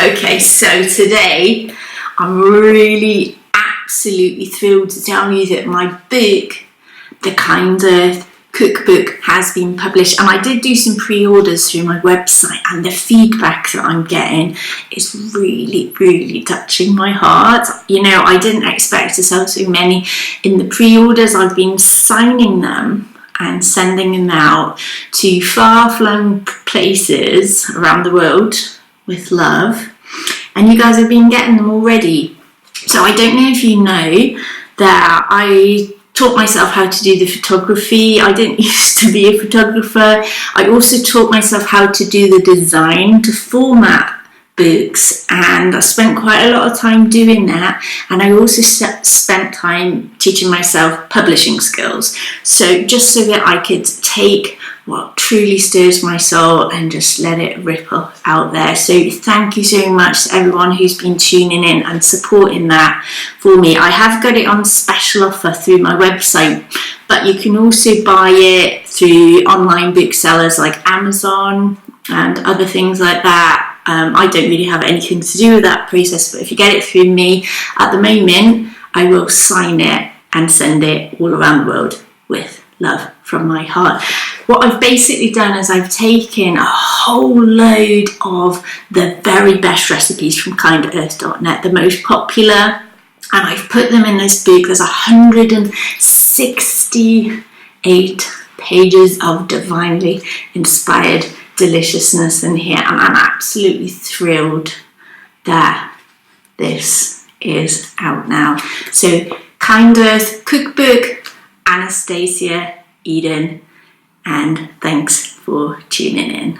Okay, so today I'm really absolutely thrilled to tell you that my book, the KindEarth Cookbook, has been published, and I did do some pre-orders through my website, and the feedback that I'm getting is really touching my heart. You know, I didn't expect to sell so many in the pre-orders. I've been signing them and sending them out to far-flung places around the world with love, and you guys have been getting them already. So I don't know if you know that I taught myself how to do the photography. I didn't used to be a photographer. I also taught myself how to do the design to format books, and I spent quite a lot of time doing that, and I also spent time teaching myself publishing skills, so just so that I could take what truly stirs my soul and just let it ripple out there. So thank you so much to everyone who's been tuning in and supporting that for me. I have got it on special offer through my website, but you can also buy it through online booksellers like Amazon and other things like that. I don't really have anything to do with that process, but if you get it through me at the moment, I will sign it and send it all around the world with love from my heart. What I've basically done is I've taken a whole load of the very best recipes from KindEarth.net, the most popular, and I've put them in this book. There's 168 pages of divinely inspired deliciousness in here, and I'm absolutely thrilled that this is out now. So KindEarth Cookbook, Anastasia Eden, and thanks for tuning in.